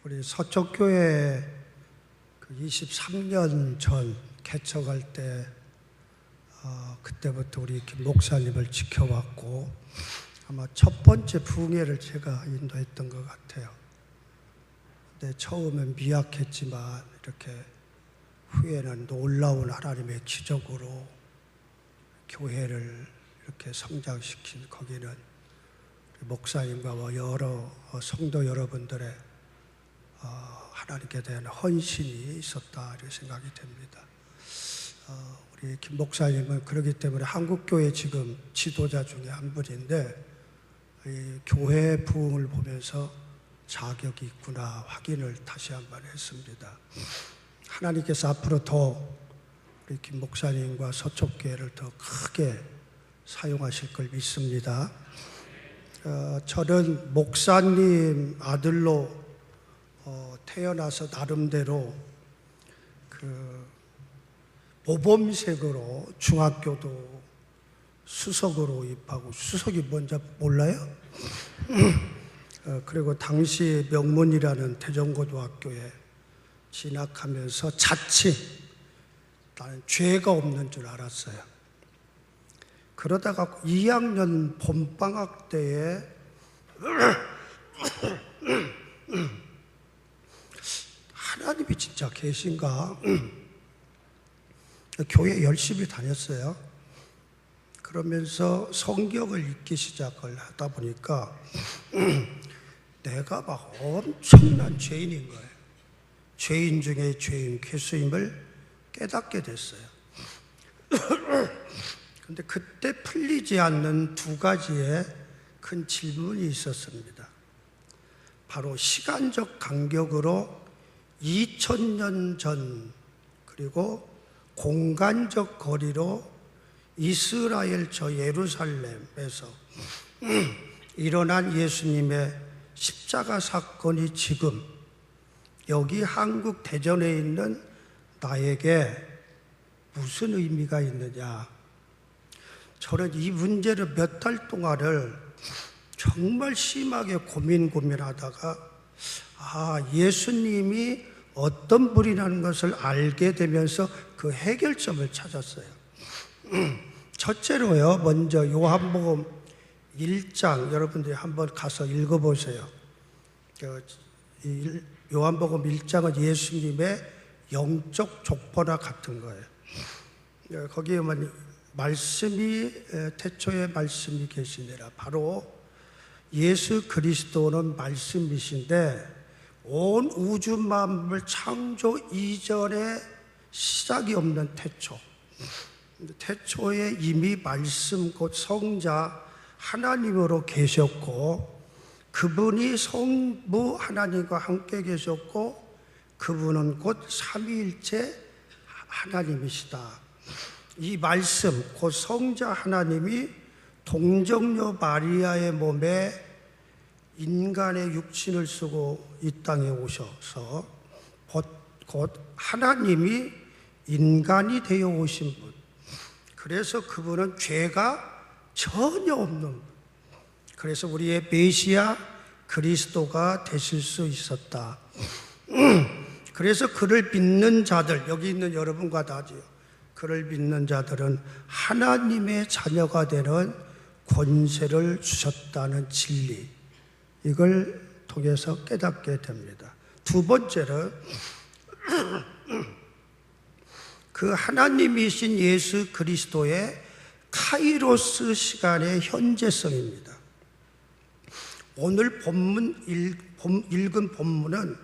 우리 서초교회 23년 전 개척할 때 그때부터 우리 김 목사님을 지켜왔고 아마 첫 번째 부흥회를 제가 인도했던 것 같아요. 근데 처음엔 미약했지만 이렇게 후에는 놀라운 하나님의 기적으로 교회를 이렇게 성장시킨, 거기는 목사님과 여러 성도 여러분들의 하나님께 대한 헌신이 있었다 이렇게 생각이 됩니다. 우리 김 목사님은 그렇기 때문에 한국교회 지금 지도자 중에 한 분인데 이 교회 부흥을 보면서 자격이 있구나 확인을 다시 한번 했습니다. 하나님께서 앞으로 더 우리 김 목사님과 서초교회를 더 크게 사용하실 걸 믿습니다. 저는 목사님 아들로 태어나서 나름대로 모범생으로 중학교도 수석으로 입학하고, 수석이 뭔지 몰라요? 그리고 당시 명문이라는 대전고등학교에 진학하면서 자칫 나는 죄가 없는 줄 알았어요. 그러다가 2학년 봄방학 때에 하나님이 진짜 계신가? 교회 열심히 다녔어요. 그러면서 성경을 읽기 시작을 하다 보니까 내가 막 엄청난 죄인인 거예요. 죄인 중에 죄인, 괴수임을 깨닫게 됐어요. 근데 그때 풀리지 않는 두 가지의 큰 질문이 있었습니다. 바로 시간적 간격으로 2000년 전, 그리고 공간적 거리로 이스라엘 저 예루살렘에서 일어난 예수님의 십자가 사건이 지금 여기 한국 대전에 있는 나에게 무슨 의미가 있느냐. 저는 이 문제를 몇 달 동안을 정말 심하게 고민하다가 예수님이 어떤 분이라는 것을 알게 되면서 그 해결점을 찾았어요. 첫째로요, 먼저 요한복음 1장 여러분들이 한번 가서 읽어보세요. 요한복음 1장은 예수님의 영적 족보나 같은 거예요. 거기에 말씀이 태초에 말씀이 계시니라. 바로 예수 그리스도는 말씀이신데 온 우주 만물을 창조 이전에 시작이 없는 태초. 태초에 이미 말씀 곧 성자 하나님으로 계셨고 그분이 성부 하나님과 함께 계셨고 그분은 곧 삼위일체 하나님이시다. 이 말씀 곧 성자 하나님이 동정녀 마리아의 몸에 인간의 육신을 쓰고 이 땅에 오셔서 곧 하나님이 인간이 되어 오신 분. 그래서 그분은 죄가 전혀 없는 분. 그래서 우리의 메시아 그리스도가 되실 수 있었다. 그래서 그를 믿는 자들, 여기 있는 여러분과 다지요. 그를 믿는 자들은 하나님의 자녀가 되는 권세를 주셨다는 진리. 이걸 통해서 깨닫게 됩니다. 두 번째는 그 하나님이신 예수 그리스도의 카이로스 시간의 현재성입니다. 오늘 읽은 본문은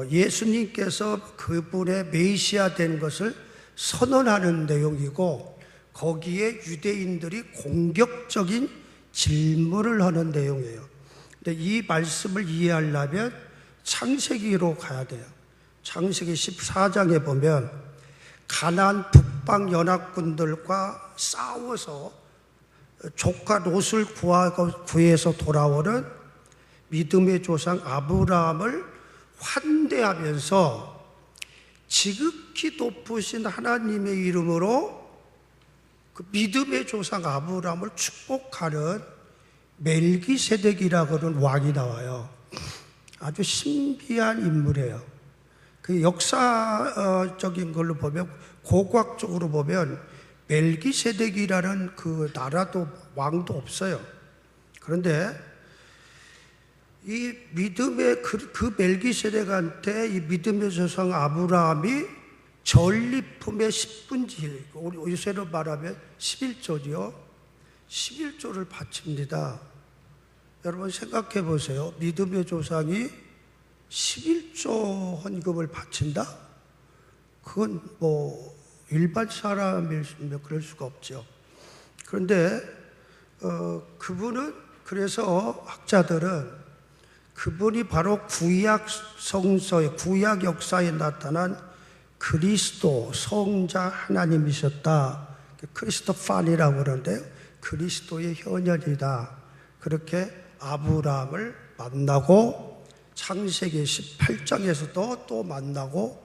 예수님께서 그분의 메시아 된 것을 선언하는 내용이고 거기에 유대인들이 공격적인 질문을 하는 내용이에요. 근데 이 말씀을 이해하려면 창세기로 가야 돼요. 창세기 14장에 보면 가나안 북방 연합군들과 싸워서 조카 롯을 구해서 돌아오는 믿음의 조상 아브라함을 환대하면서 지극히 높으신 하나님의 이름으로 그 믿음의 조상 아브라함을 축복하는 멜기세덱이라고 하는 왕이 나와요. 아주 신비한 인물이에요. 그 역사적인 걸로 보면, 고고학적으로 보면 멜기세덱이라는 그 나라도 왕도 없어요. 그런데 이 믿음의 그 멜기세덱한테 이 믿음의 조상 아브라함이 전리품의 10분의 1, 요새로 말하면 11조죠. 11조를 바칩니다. 여러분 생각해 보세요. 믿음의 조상이 11조 헌금을 바친다? 그건 뭐 일반 사람이면 그럴 수가 없죠. 그런데 그분은, 그래서 학자들은 그분이 바로 구약 성서의, 구약 역사에 나타난 그리스도 성자 하나님이셨다. 크리스토판이라고 그러는데요, 그리스도의 현현이다. 그렇게 아브라함을 만나고 창세기 18장에서도 또 만나고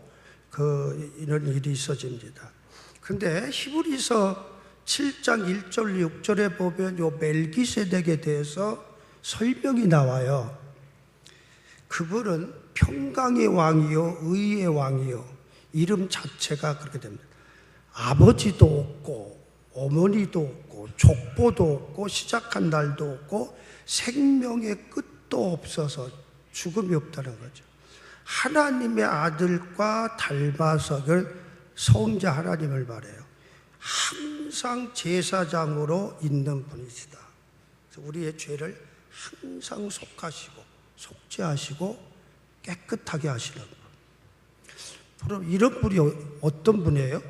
이런 일이 있어집니다. 그런데 히브리서 7장 1절 6절에 보면 요 멜기세덱에 대해서 설명이 나와요. 그분은 평강의 왕이요 의의 왕이요, 이름 자체가 그렇게 됩니다. 아버지도 없고 어머니도 없고 족보도 없고 시작한 날도 없고 생명의 끝도 없어서 죽음이 없다는 거죠. 하나님의 아들과 닮아서, 성자 하나님을 말해요. 항상 제사장으로 있는 분이시다. 그래서 우리의 죄를 항상 속죄하시고 깨끗하게 하시는 분. 그럼 이런 분이 어떤 분이에요?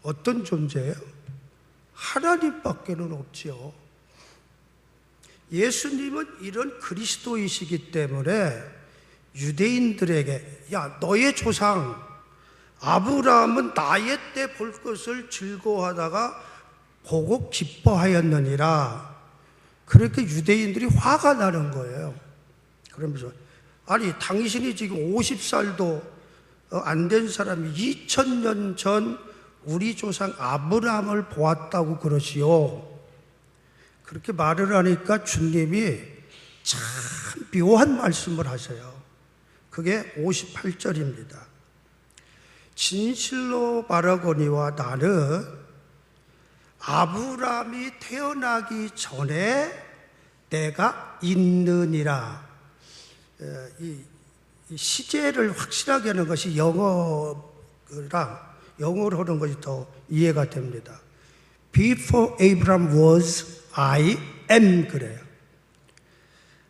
어떤 존재예요? 하나님밖에는 없지요. 예수님은 이런 그리스도이시기 때문에 유대인들에게, 야, 너의 조상 아브라함은 나의 때 볼 것을 즐거워하다가 보고 기뻐하였느니라. 그렇게 유대인들이 화가 나는 거예요. 그러면서, 아니 당신이 지금 50살도 안 된 사람이 2000년 전 우리 조상 아브라함을 보았다고 그러시오. 그렇게 말을 하니까 주님이 참 묘한 말씀을 하세요. 그게 58절입니다. 진실로 말하거니와 나는 아브라함이 태어나기 전에 내가 있느니라. 이 시제를 확실하게 하는 것이 영어로 하는 것이 더 이해가 됩니다. Before Abraham was, I am, 그래요.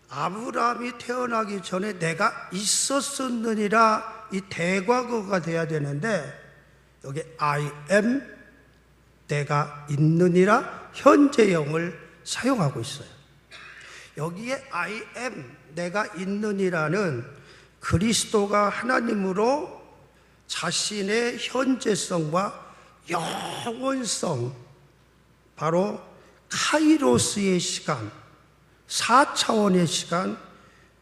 아브라함이 태어나기 전에 내가 있었느니라, 이 대과거가 돼야 되는데 여기 I am, 내가 있느니라, 현재형을 사용하고 있어요. 여기에 I am, 내가 있느니라는 그리스도가 하나님으로 자신의 현재성과 영원성, 바로 카이로스의 시간, 4차원의 시간,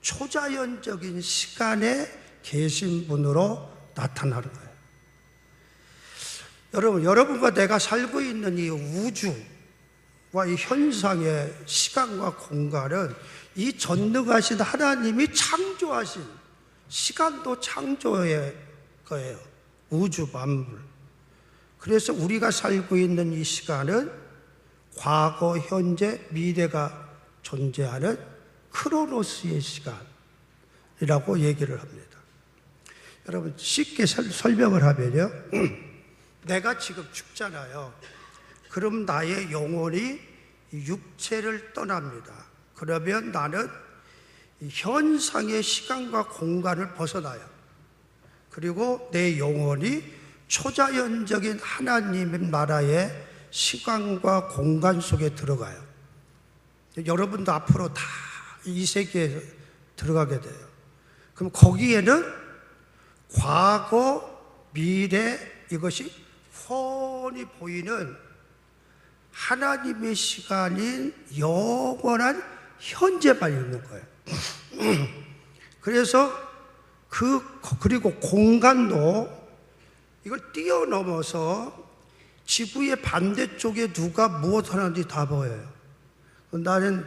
초자연적인 시간에 계신 분으로 나타나는 거예요. 여러분과 내가 살고 있는 이 우주와 이 현상의 시간과 공간은 이 전능하신 하나님이 창조하신, 시간도 창조의 거예요. 우주 만물. 그래서 우리가 살고 있는 이 시간은 과거, 현재, 미래가 존재하는 크로노스의 시간이라고 얘기를 합니다. 여러분 쉽게 설명을 하면요, 내가 지금 죽잖아요. 그럼 나의 영혼이 육체를 떠납니다. 그러면 나는 현상의 시간과 공간을 벗어나요. 그리고 내 영혼이 초자연적인 하나님의 나라의 시간과 공간 속에 들어가요. 여러분도 앞으로 다 이 세계에 들어가게 돼요. 그럼 거기에는 과거, 미래, 이것이 훤히 보이는 하나님의 시간인 영원한 현재만 있는 거예요. 그래서 그리고 공간도 이걸 뛰어넘어서 지구의 반대쪽에 누가 무엇 하는지 다 보여요. 나는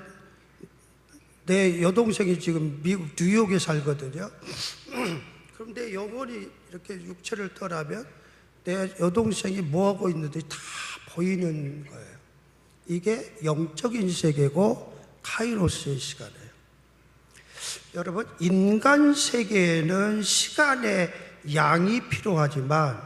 내 여동생이 지금 미국 뉴욕에 살거든요. 그럼 내 영혼이 이렇게 육체를 떠나면 내 여동생이 뭐하고 있는지 다 보이는 거예요. 이게 영적인 세계고 카이로스의 시간이에요. 여러분, 인간 세계에는 시간의 양이 필요하지만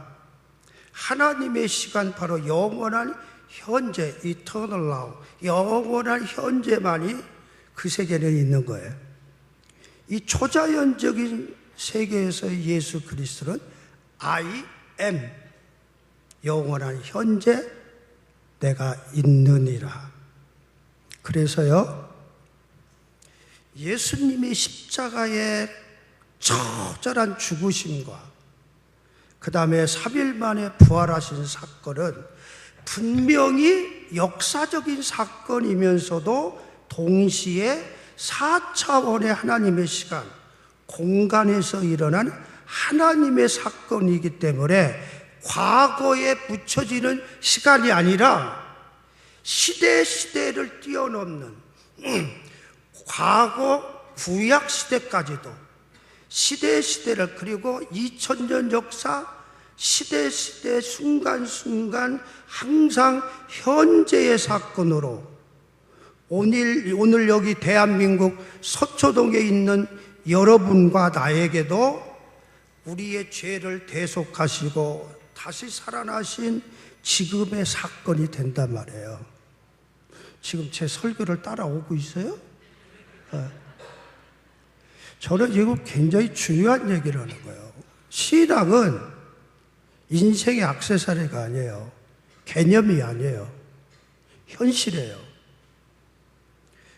하나님의 시간, 바로 영원한 현재, eternal now, 영원한 현재만이 그 세계는 있는 거예요. 이 초자연적인 세계에서의 예수 그리스도는 I am, 영원한 현재 내가 있느니라. 그래서요, 예수님의 십자가의 처절한 죽으심과 그 다음에 3일 만에 부활하신 사건은 분명히 역사적인 사건이면서도 동시에 4차원의 하나님의 시간, 공간에서 일어난 하나님의 사건이기 때문에 과거에 붙여지는 시간이 아니라 시대를 뛰어넘는 과거 구약 시대까지도 시대를, 그리고 2000년 역사 시대 순간순간 항상 현재의 사건으로 오늘 여기 대한민국 서초동에 있는 여러분과 나에게도 우리의 죄를 대속하시고 다시 살아나신 지금의 사건이 된단 말이에요. 지금 제 설교를 따라오고 있어요? 저는 지금 굉장히 중요한 얘기를 하는 거예요. 신앙은 인생의 액세서리가 아니에요. 개념이 아니에요. 현실이에요.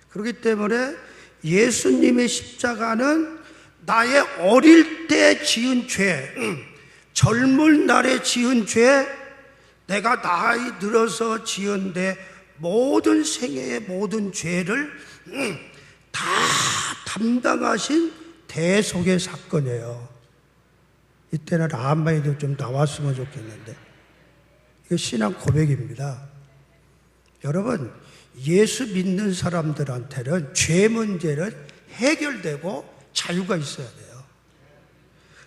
그렇기 때문에 예수님의 십자가는 나의 어릴 때 지은 죄, 젊은 날에 지은 죄, 내가 나이 들어서 지은 데 모든 생애의 모든 죄를 다 담당하신 대속의 사건이에요. 이때는 아멘이 좀 나왔으면 좋겠는데, 이거 신앙 고백입니다. 여러분, 예수 믿는 사람들한테는 죄 문제는 해결되고 자유가 있어야 돼요.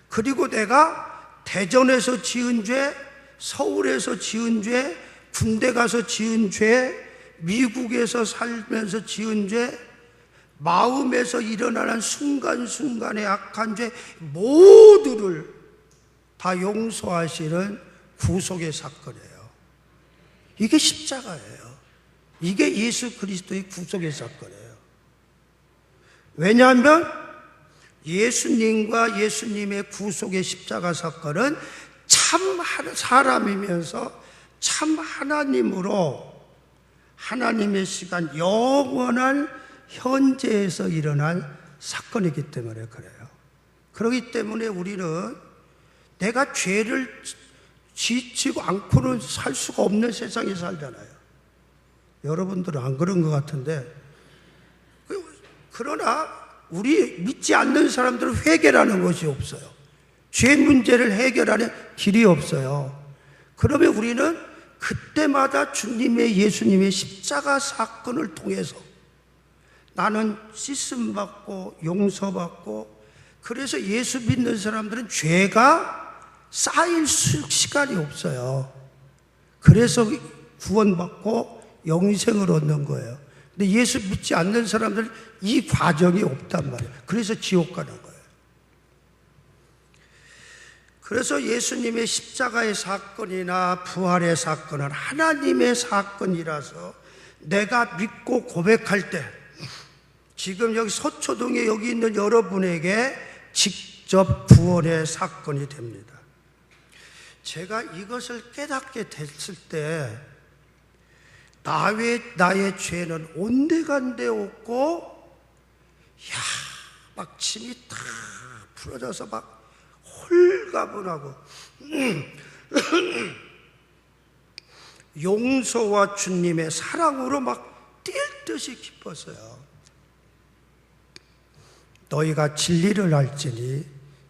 그리고 내가 대전에서 지은 죄, 서울에서 지은 죄, 군대 가서 지은 죄, 미국에서 살면서 지은 죄, 마음에서 일어나는 순간순간의 악한 죄 모두를 다 용서하시는 구속의 사건이에요. 이게 십자가예요. 이게 예수 그리스도의 구속의 사건이에요. 왜냐하면 예수님과 예수님의 구속의 십자가 사건은 참 사람이면서 참 하나님으로 하나님의 시간, 영원한 현재에서 일어난 사건이기 때문에 그래요. 그렇기 때문에 우리는 내가 죄를 지치고 않고는 살 수가 없는 세상에 살잖아요. 여러분들은 안 그런 것 같은데, 그러나 우리 믿지 않는 사람들은 회개라는 것이 없어요. 죄 문제를 해결하는 길이 없어요. 그러면 우리는 그때마다 주님의 예수님의 십자가 사건을 통해서 나는 씻음받고 용서받고, 그래서 예수 믿는 사람들은 죄가 쌓일 시간이 없어요. 그래서 구원받고 영생을 얻는 거예요. 근데 예수 믿지 않는 사람들은 이 과정이 없단 말이에요. 그래서 지옥 가는 거예요. 그래서 예수님의 십자가의 사건이나 부활의 사건은 하나님의 사건이라서 내가 믿고 고백할 때 지금 여기 서초동에 여기 있는 여러분에게 직접 구원의 사건이 됩니다. 제가 이것을 깨닫게 됐을 때 나의 죄는 온데간데 없고, 막 침이 다 풀어져서 막 홀가분하고 용서와 주님의 사랑으로 막 뛸 듯이 기뻤어요. 너희가 진리를 알지니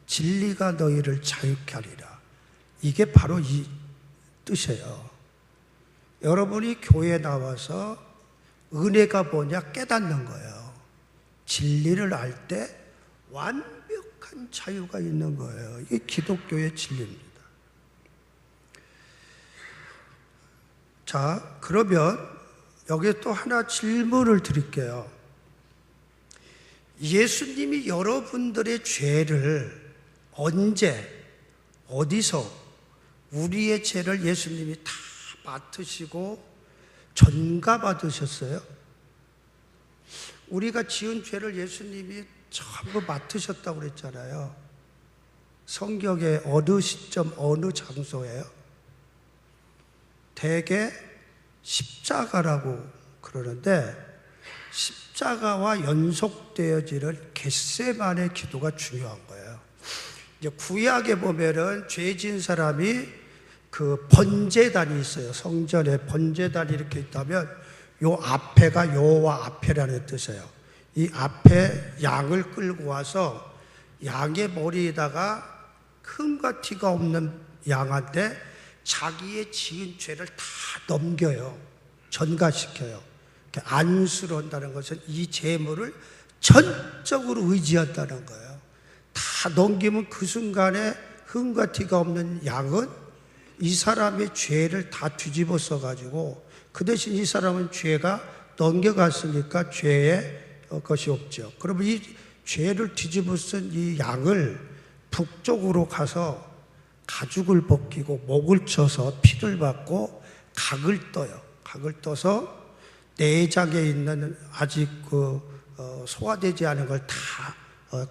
진리가 너희를 자유케 하리라. 이게 바로 이 뜻이에요. 여러분이 교회에 나와서 은혜가 뭐냐 깨닫는 거예요. 진리를 알 때 완벽한 자유가 있는 거예요. 이게 기독교의 진리입니다. 자, 그러면 여기에 또 하나 질문을 드릴게요. 예수님이 여러분들의 죄를 언제, 어디서 우리의 죄를 예수님이 다 맡으시고 전가받으셨어요? 우리가 지은 죄를 예수님이 전부 맡으셨다고 그랬잖아요. 성경의 어느 시점, 어느 장소예요? 대개 십자가라고 그러는데, 십자가와 연속되어지는 겟세마네 기도가 중요한 거예요. 이제 구약에 보면은 죄 지은 사람이 그 번제단이 있어요. 성전에 번제단이 이렇게 있다면 요 앞에가 여호와 앞에라는 뜻이에요. 이 앞에 양을 끌고 와서 양의 머리에다가 흠과 티가 없는 양한테 자기의 지은 죄를 다 넘겨요. 전가시켜요. 안수를 한다는 것은 이 제물을 전적으로 의지한다는 거예요. 다 넘기면 그 순간에 흠과 티가 없는 양은 이 사람의 죄를 다 뒤집어 써가지고, 그 대신 이 사람은 죄가 넘겨갔으니까 죄의 것이 없죠. 그러면 이 죄를 뒤집어 쓴 이 양을 북쪽으로 가서 가죽을 벗기고 목을 쳐서 피를 받고 각을 떠요. 각을 떠서 내장에 있는 아직 소화되지 않은 걸 다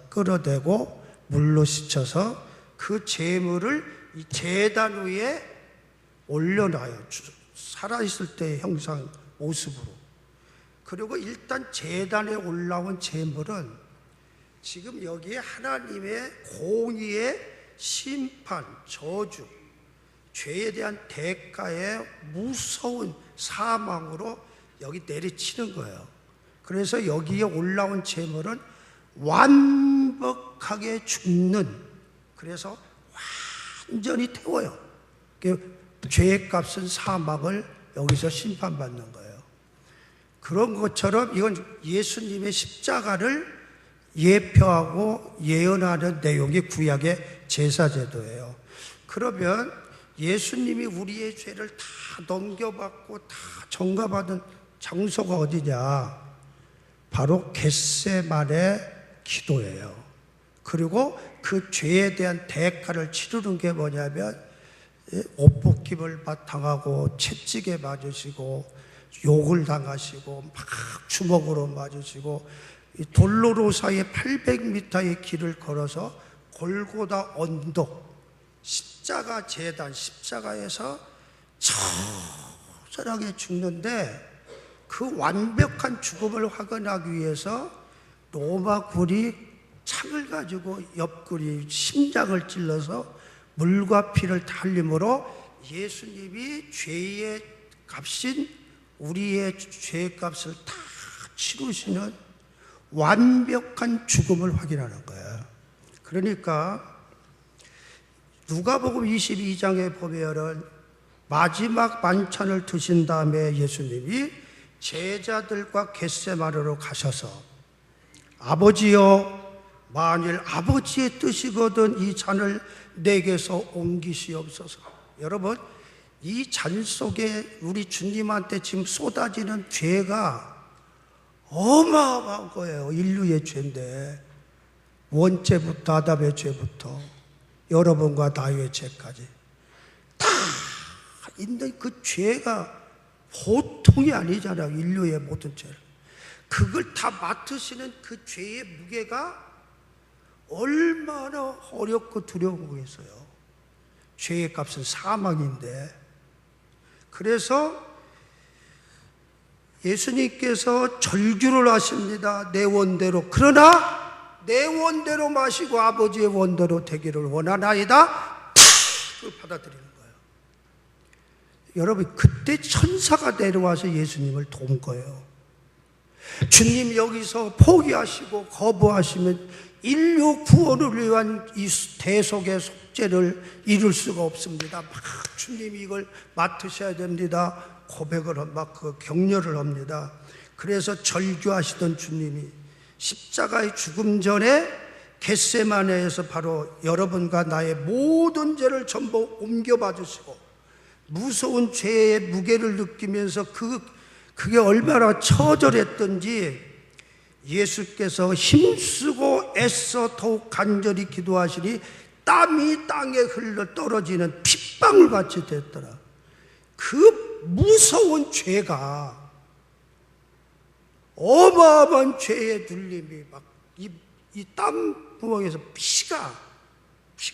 끌어내고 물로 씻어서 그 제물을 이 제단 위에 올려놔요. 살아있을 때의 형상 모습으로. 그리고 일단 제단에 올라온 제물은 지금 여기에 하나님의 공의의 심판, 저주, 죄에 대한 대가의 무서운 사망으로 여기 내리치는 거예요. 그래서 여기에 올라온 제물은 완벽하게 죽는, 그래서 완전히 태워요. 죄의 값은 사망을 여기서 심판받는 거예요. 그런 것처럼 이건 예수님의 십자가를 예표하고 예언하는 내용이 구약의 제사제도예요. 그러면 예수님이 우리의 죄를 다 넘겨받고 다 전가받은 장소가 어디냐? 바로 겟세마네 기도예요. 그리고 그 죄에 대한 대가를 치르는 게 뭐냐면 옷벗김을 당하고 채찍에 맞으시고 욕을 당하시고 막 주먹으로 맞으시고 돌로로사의 800m의 길을 걸어서 골고다 언덕, 십자가 제단, 십자가에서 처절하게 죽는데, 그 완벽한 죽음을 확인하기 위해서 로마 군이 창을 가지고 옆구리 심장을 찔러서 물과 피를 달림으로 예수님이 죄의 값인 우리의 죄의 값을 다 치르시는 완벽한 죽음을 확인하는 거예요. 그러니까 누가복음 22장에 보면은 마지막 만찬을 드신 다음에 예수님이 제자들과 겟세마네로 가셔서 아버지여, 만일 아버지의 뜻이거든 이 잔을 내게서 옮기시옵소서. 여러분, 이 잔 속에 우리 주님한테 지금 쏟아지는 죄가 어마어마한 거예요. 인류의 죄인데, 원죄부터 아담의 죄부터 여러분과 나의 죄까지 다 있는 그 죄가 보통이 아니잖아요. 인류의 모든 죄를. 그걸 다 맡으시는 그 죄의 무게가 얼마나 어렵고 두려운 거겠어요. 죄의 값은 사망인데. 그래서 예수님께서 절규를 하십니다. 내 원대로. 그러나 내 원대로 마시고 아버지의 원대로 되기를 원하나이다. 그걸 받아들이는 거예요. 여러분, 그때 천사가 내려와서 예수님을 도운 거예요. 주님 여기서 포기하시고 거부하시면 인류 구원을 위한 이 대속의 속죄를 이룰 수가 없습니다. 막 주님이 이걸 맡으셔야 됩니다. 고백을 막 그 격려를 합니다. 그래서 절규하시던 주님이 십자가의 죽음 전에 겟세마네에서 바로 여러분과 나의 모든 죄를 전부 옮겨봐 주시고 무서운 죄의 무게를 느끼면서 그게 얼마나 처절했던지 예수께서 힘쓰고 애써 더욱 간절히 기도하시니 땀이 땅에 흘러 떨어지는 핏방울 같이 됐더라. 그 무서운 죄가 어마어마한 죄의 눌림이 막 이 땀구멍에서 피가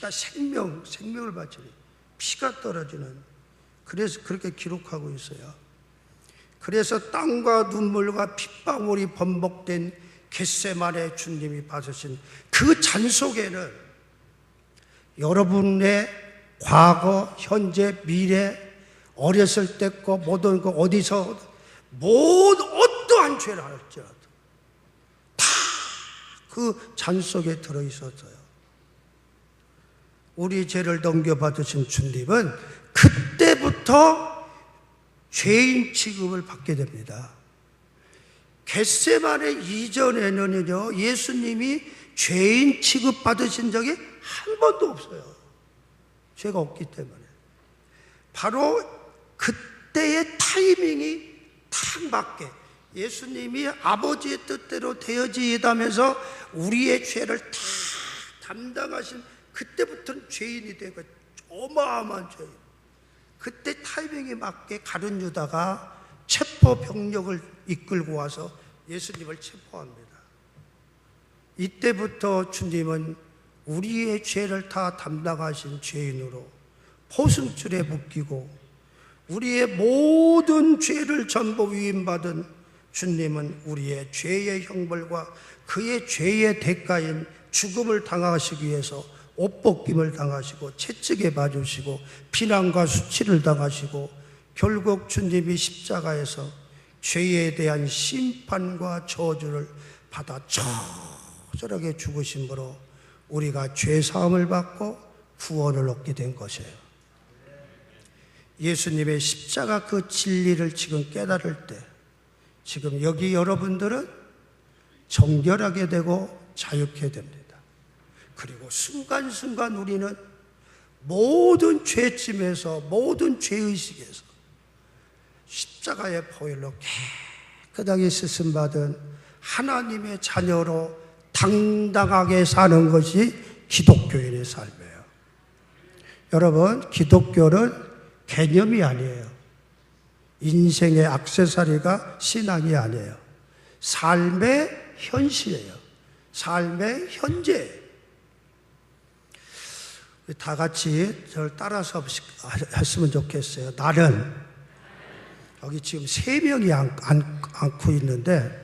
생명을 바치니 피가 떨어지는, 그래서 그렇게 기록하고 있어요. 그래서 땀과 눈물과 핏방울이 번복된 겟세마네 주님이 받으신 그 잔 속에는 여러분의 과거, 현재, 미래, 어렸을 때 거 모든 거 어디서 어떠한 죄를 할지라도 다 그 잔 속에 들어있었어요. 우리 죄를 넘겨받으신 주님은 그때부터 죄인 취급을 받게 됩니다. 겟세마네 이전에는요, 예수님이 죄인 취급받으신 적이 한 번도 없어요. 죄가 없기 때문에. 바로 그때의 타이밍이 딱 맞게 예수님이 아버지의 뜻대로 되어지이다면서 우리의 죄를 다 담당하신 그때부터는 죄인이 되고 어마어마한 죄인. 그때 타이밍에 맞게 가룟 유다가 체포 병력을 이끌고 와서 예수님을 체포합니다. 이때부터 주님은 우리의 죄를 다 담당하신 죄인으로 포승줄에 묶이고 우리의 모든 죄를 전부 위임받은 주님은 우리의 죄의 형벌과 그의 죄의 대가인 죽음을 당하시기 위해서 옷벗김을 당하시고 채찍에 맞으시고 비난과 수치를 당하시고 결국 주님이 십자가에서 죄에 대한 심판과 저주를 받아 처절하게 죽으심으로 우리가 죄사함을 받고 구원을 얻게 된 것이에요. 예수님의 십자가 그 진리를 지금 깨달을 때 지금 여기 여러분들은 정결하게 되고 자유케 됩니다. 그리고 순간순간 우리는 모든 죄짐에서 모든 죄의식에서 십자가의 보혈로 깨끗하게 씻음받은 하나님의 자녀로 당당하게 사는 것이 기독교인의 삶이에요. 여러분, 기독교는 개념이 아니에요. 인생의 액세서리가 신앙이 아니에요. 삶의 현실이에요. 삶의 현재. 다 같이 저를 따라서 했으면 좋겠어요. 나는, 여기 지금 3명이 앉고 있는데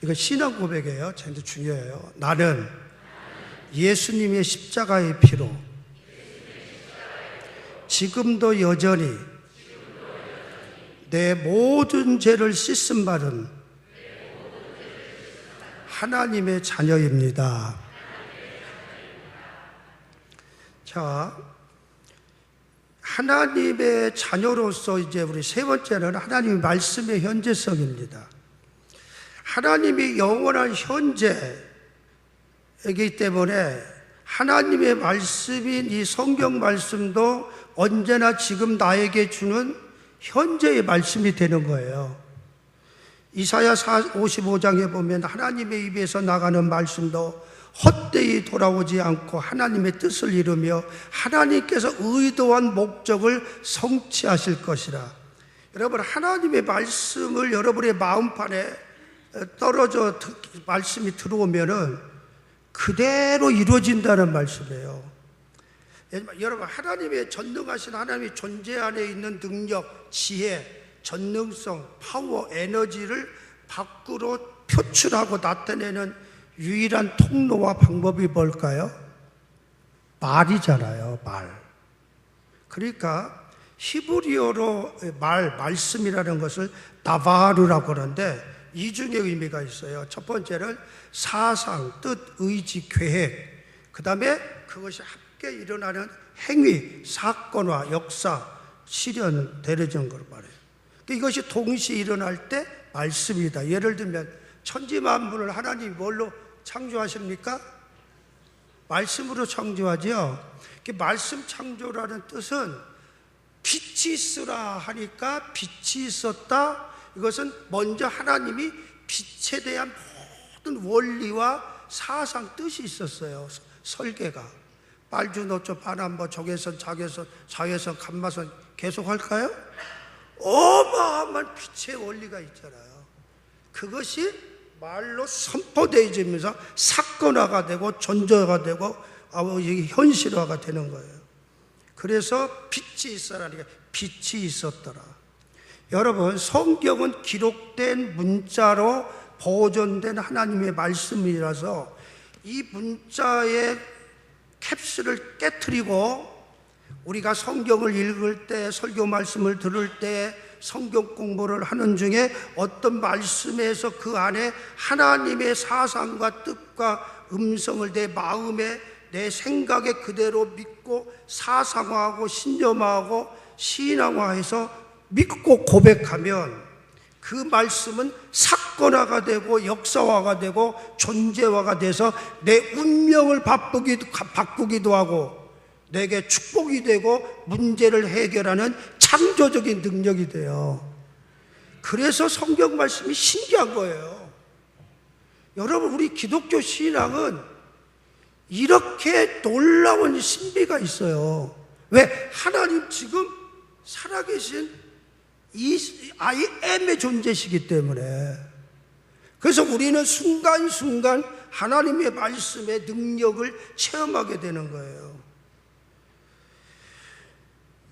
이거 신앙 고백이에요. 진짜 중요해요. 나는 예수님의 십자가의 피로 지금도 여전히 내 모든 죄를 씻음 받은 하나님의 자녀입니다. 자, 하나님의 자녀로서 이제 우리 세 번째는 하나님의 말씀의 현재성입니다. 하나님이 영원한 현재이기 때문에 하나님의 말씀인 이 성경 말씀도 언제나 지금 나에게 주는 현재의 말씀이 되는 거예요. 이사야 55장에 보면 하나님의 입에서 나가는 말씀도 헛되이 돌아오지 않고 하나님의 뜻을 이루며 하나님께서 의도한 목적을 성취하실 것이라. 여러분, 하나님의 말씀을 여러분의 마음판에 떨어져 말씀이 들어오면은 그대로 이루어진다는 말씀이에요. 여러분, 하나님의 전능하신 하나님의 존재 안에 있는 능력, 지혜, 전능성, 파워, 에너지를 밖으로 표출하고 나타내는 유일한 통로와 방법이 뭘까요? 말이잖아요, 말. 그러니까 히브리어로 말씀이라는 것을 나바르라고 하는데 이중의 의미가 있어요. 첫 번째는 사상, 뜻, 의지, 계획. 그 다음에 그것이 함께 일어나는 행위, 사건화, 역사, 실현, 대리전 걸 말해요. 이것이 동시에 일어날 때 말씀이다. 예를 들면 천지만물을 하나님이 뭘로 창조하십니까? 말씀으로 창조하죠. 말씀 창조라는 뜻은 빛이 있으라 하니까 빛이 있었다. 이것은 먼저 하나님이 빛에 대한 모든 원리와 사상, 뜻이 있었어요. 설계가 빨주노초 반환보 적외선 자외선 자외선 감마선 계속 할까요? 어마어마한 빛의 원리가 있잖아요. 그것이 말로 선포되어지면서 사건화가 되고 존재가 되고 현실화가 되는 거예요. 그래서 빛이 있어라니까 빛이 있었더라. 여러분, 성경은 기록된 문자로 보존된 하나님의 말씀이라서 이 문자의 캡슐을 깨트리고 우리가 성경을 읽을 때, 설교 말씀을 들을 때, 성경 공부를 하는 중에 어떤 말씀에서 그 안에 하나님의 사상과 뜻과 음성을 내 마음에, 내 생각에 그대로 믿고 사상화하고 신념화하고 신앙화해서 믿고 고백하면 그 말씀은 사건화가 되고 역사화가 되고 존재화가 돼서 내 운명을 바꾸기도 하고 내게 축복이 되고 문제를 해결하는 창조적인 능력이 돼요. 그래서 성경 말씀이 신기한 거예요. 여러분, 우리 기독교 신앙은 이렇게 놀라운 신비가 있어요. 왜? 하나님 지금 살아계신 이 I am의 존재시기 때문에. 그래서 우리는 순간순간 하나님의 말씀의 능력을 체험하게 되는 거예요.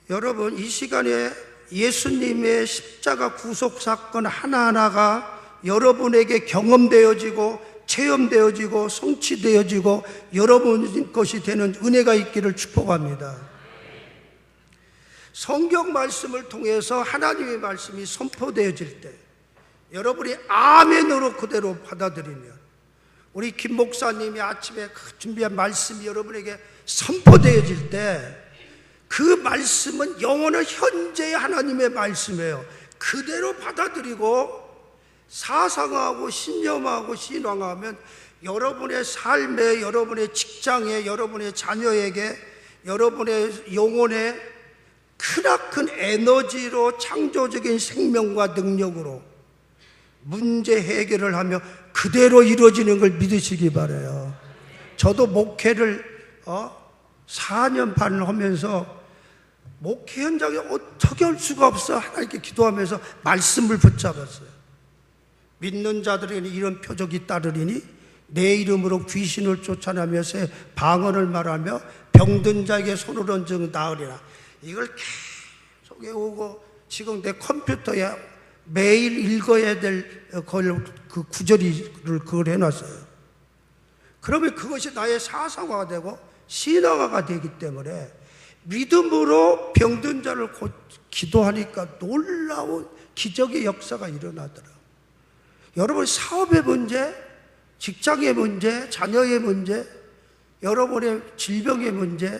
여러분, 이 시간에 예수님의 십자가 구속 사건 하나하나가 여러분에게 경험되어지고 체험되어지고 성취되어지고 여러분 것이 되는 은혜가 있기를 축복합니다. 성경 말씀을 통해서 하나님의 말씀이 선포되어질 때 여러분이 아멘으로 그대로 받아들이면, 우리 김 목사님이 아침에 준비한 말씀이 여러분에게 선포되어질 때 그 말씀은 영원한 현재의 하나님의 말씀이에요. 그대로 받아들이고 사상하고 신념하고 신앙하면 여러분의 삶에, 여러분의 직장에, 여러분의 자녀에게, 여러분의 영혼에 크나큰 에너지로 창조적인 생명과 능력으로 문제 해결을 하며 그대로 이루어지는 걸 믿으시기 바라요. 저도 목회를 4년 반을 하면서 목회 현장에 어떻게 할 수가 없어 하나님께 기도하면서 말씀을 붙잡았어요. 믿는 자들에게는 이런 표적이 따르리니 내 이름으로 귀신을 쫓아내면서 방언을 말하며 병든 자에게 손을 얹으면 나으리라. 이걸 계속 외우고 지금 내 컴퓨터에 매일 읽어야 될 그 구절을 그걸 해놨어요. 그러면 그것이 나의 사상화가 되고 신앙화가 되기 때문에 믿음으로 병든 자를 기도하니까 놀라운 기적의 역사가 일어나더라고요. 여러분, 사업의 문제, 직장의 문제, 자녀의 문제, 여러분의 질병의 문제,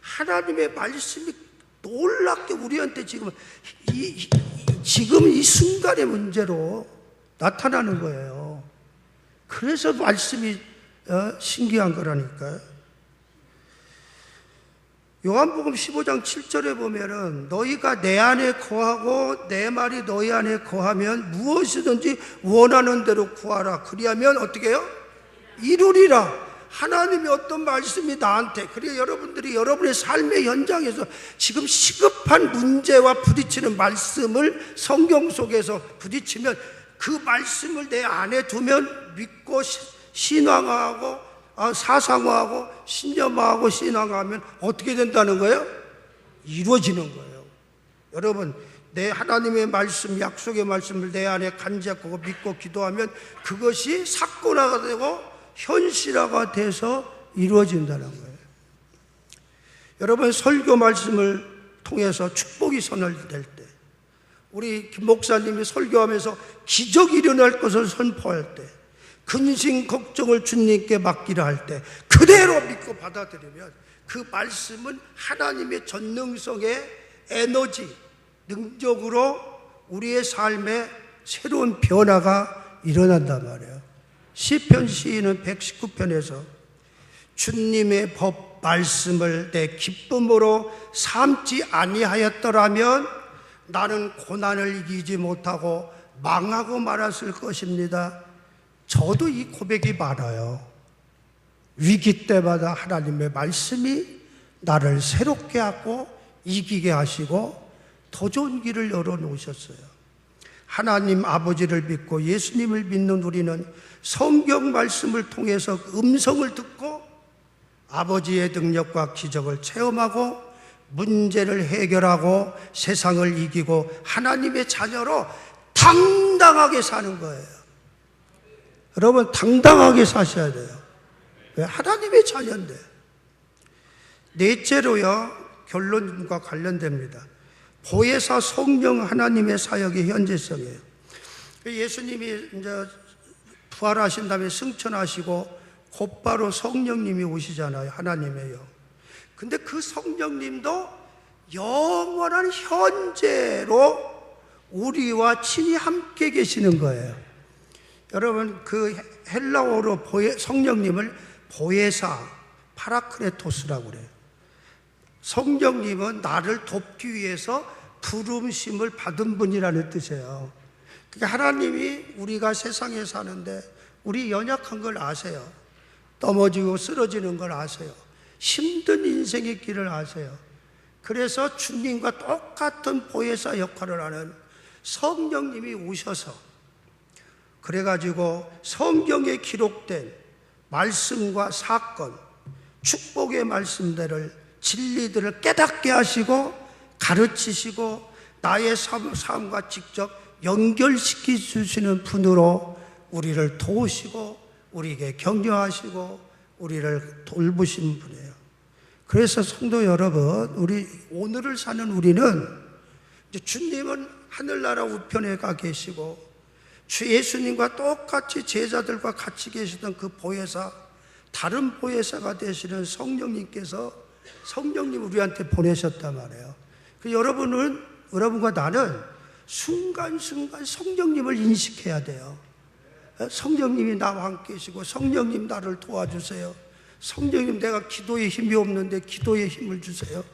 하나님의 말씀이 놀랍게 우리한테 지금 이 순간의 문제로 나타나는 거예요. 그래서 말씀이 신기한 거라니까요. 요한복음 15장 7절에 보면은 너희가 내 안에 거하고 내 말이 너희 안에 거하면 무엇이든지 원하는 대로 구하라. 그리하면 어떻게 해요? 이루리라. 하나님의 어떤 말씀이 나한테, 그리고 여러분들이 여러분의 삶의 현장에서 지금 시급한 문제와 부딪히는 말씀을 성경 속에서 부딪히면 그 말씀을 내 안에 두면 믿고 신앙하고 사상화하고 신념화하고 신앙하면 어떻게 된다는 거예요? 이루어지는 거예요. 여러분, 내 하나님의 말씀, 약속의 말씀을 내 안에 간직하고 믿고 기도하면 그것이 사건화가 되고 현실화가 돼서 이루어진다는 거예요. 여러분, 설교 말씀을 통해서 축복이 선언될 때, 우리 김 목사님이 설교하면서 기적이 일어날 것을 선포할 때, 근심 걱정을 주님께 맡기라 할 때 그대로 믿고 받아들이면 그 말씀은 하나님의 전능성의 에너지, 능력으로 우리의 삶에 새로운 변화가 일어난단 말이에요. 시편 시인은 119편에서 주님의 법 말씀을 내 기쁨으로 삼지 아니하였더라면 나는 고난을 이기지 못하고 망하고 말았을 것입니다. 저도 이 고백이 많아요. 위기 때마다 하나님의 말씀이 나를 새롭게 하고 이기게 하시고 더 좋은 길을 열어놓으셨어요. 하나님 아버지를 믿고 예수님을 믿는 우리는 성경 말씀을 통해서 음성을 듣고 아버지의 능력과 기적을 체험하고 문제를 해결하고 세상을 이기고 하나님의 자녀로 당당하게 사는 거예요. 여러분, 당당하게 사셔야 돼요. 왜? 하나님의 자녀인데. 넷째로요, 결론과 관련됩니다. 보혜사 성령 하나님의 사역의 현재성이에요. 예수님이 이제 부활하신 다음에 승천하시고 곧바로 성령님이 오시잖아요. 하나님의 영. 근데 그 성령님도 영원한 현재로 우리와 친히 함께 계시는 거예요. 여러분, 그 헬라어로 성령님을 보혜사, 파라크레토스라고 그래요. 성령님은 나를 돕기 위해서 부름심을 받은 분이라는 뜻이에요. 그러니까 하나님이 우리가 세상에 사는데 우리 연약한 걸 아세요. 넘어지고 쓰러지는 걸 아세요. 힘든 인생의 길을 아세요. 그래서 주님과 똑같은 보혜사 역할을 하는 성령님이 오셔서 그래가지고 성경에 기록된 말씀과 사건, 축복의 말씀들을 진리들을 깨닫게 하시고 가르치시고 나의 삶과 직접 연결시켜 주시는 분으로 우리를 도우시고 우리에게 격려하시고 우리를 돌보시는 분이에요. 그래서 성도 여러분, 우리 오늘을 사는 우리는 이제 주님은 하늘나라 우편에 가 계시고 주 예수님과 똑같이 제자들과 같이 계시던 그 보혜사, 다른 보혜사가 되시는 성령님께서 성령님 우리한테 보내셨단 말이에요. 여러분과 나는 순간순간 성령님을 인식해야 돼요. 성령님이 나와 함께 계시고 성령님 나를 도와주세요. 성령님 내가 기도에 힘이 없는데 기도에 힘을 주세요.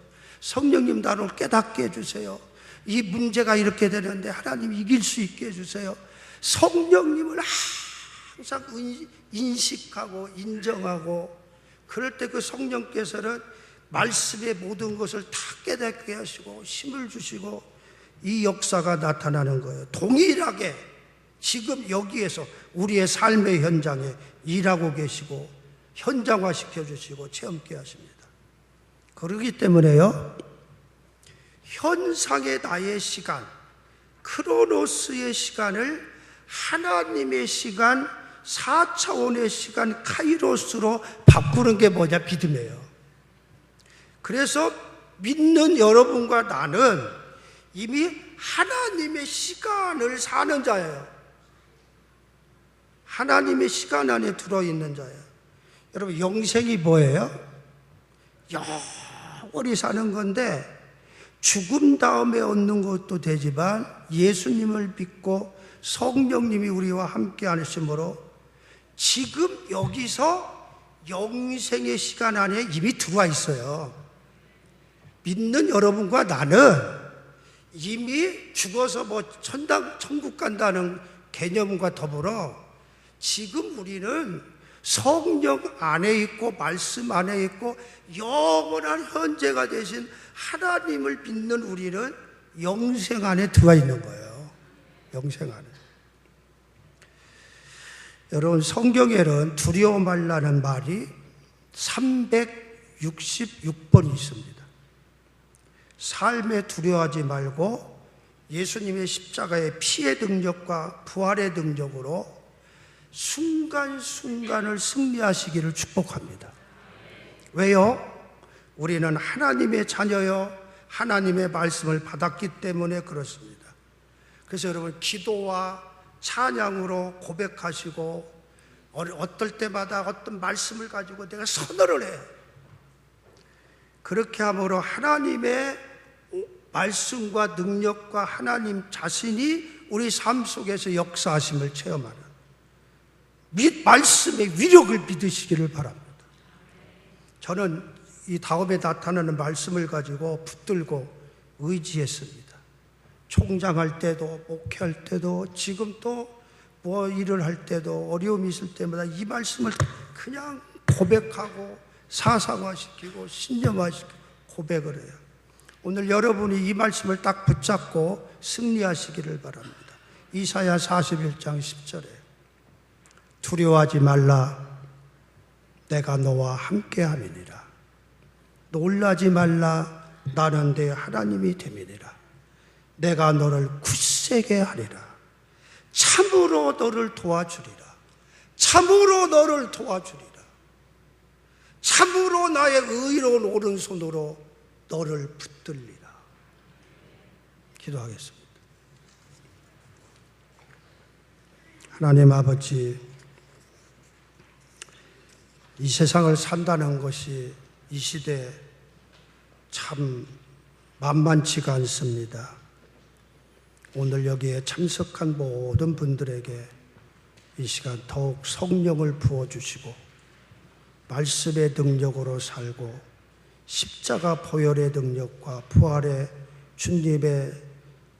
성령님 나를 깨닫게 해주세요. 이 문제가 이렇게 되는데 하나님 이길 수 있게 해주세요. 성령님을 항상 인식하고 인정하고 그럴 때 그 성령께서는 말씀의 모든 것을 다 깨닫게 하시고 힘을 주시고 이 역사가 나타나는 거예요. 동일하게 지금 여기에서 우리의 삶의 현장에 일하고 계시고 현장화 시켜주시고 체험케 하십니다. 그렇기 때문에요, 현상의 나의 시간, 크로노스의 시간을 하나님의 시간, 4차원의 시간 카이로스로 바꾸는 게 뭐냐? 믿음이에요. 그래서 믿는 여러분과 나는 이미 하나님의 시간을 사는 자예요. 하나님의 시간 안에 들어있는 자예요. 여러분, 영생이 뭐예요? 영원히 사는 건데 죽음 다음에 얻는 것도 되지만 예수님을 믿고 성령님이 우리와 함께 하심으로 지금 여기서 영생의 시간 안에 이미 들어와 있어요. 믿는 여러분과 나는 이미 죽어서 천국 간다는 개념과 더불어 지금 우리는 성령 안에 있고 말씀 안에 있고 영원한 현재가 되신 하나님을 믿는 우리는 영생 안에 들어와 있는 거예요. 영생 안에. 여러분, 성경에는 두려워 말라는 말이 366번 있습니다. 삶에 두려워하지 말고 예수님의 십자가의 피의 능력과 부활의 능력으로 순간순간을 승리하시기를 축복합니다. 왜요? 우리는 하나님의 자녀요, 하나님의 말씀을 받았기 때문에 그렇습니다. 그래서 여러분, 기도와 찬양으로 고백하시고 어떨 때마다 어떤 말씀을 가지고 내가 선언을 해. 그렇게 함으로 하나님의 말씀과 능력과 하나님 자신이 우리 삶 속에서 역사하심을 체험하는, 말씀의 위력을 믿으시기를 바랍니다. 저는 이 다음에 나타나는 말씀을 가지고 붙들고 의지했습니다. 총장할 때도, 목회할 때도, 지금 또 뭐 일을 할 때도, 어려움이 있을 때마다 이 말씀을 그냥 고백하고 사상화시키고 신념화시키고 고백을 해요. 오늘 여러분이 이 말씀을 딱 붙잡고 승리하시기를 바랍니다. 이사야 41장 10절에 두려워하지 말라, 내가 너와 함께함이니라. 놀라지 말라, 나는 네 하나님이 됨이니라. 내가 너를 굳세게 하리라. 참으로 너를 도와주리라. 참으로 너를 도와주리라. 참으로 나의 의로운 오른손으로 너를 붙들리라. 기도하겠습니다. 하나님 아버지, 이 세상을 산다는 것이 이 시대에 참 만만치가 않습니다. 오늘 여기에 참석한 모든 분들에게 이 시간 더욱 성령을 부어주시고 말씀의 능력으로 살고 십자가 보혈의 능력과 부활의 주님의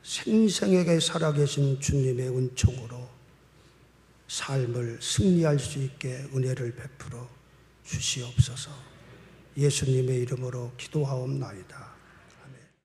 생생하게 살아계신 주님의 은총으로 삶을 승리할 수 있게 은혜를 베풀어 주시옵소서. 예수님의 이름으로 기도하옵나이다.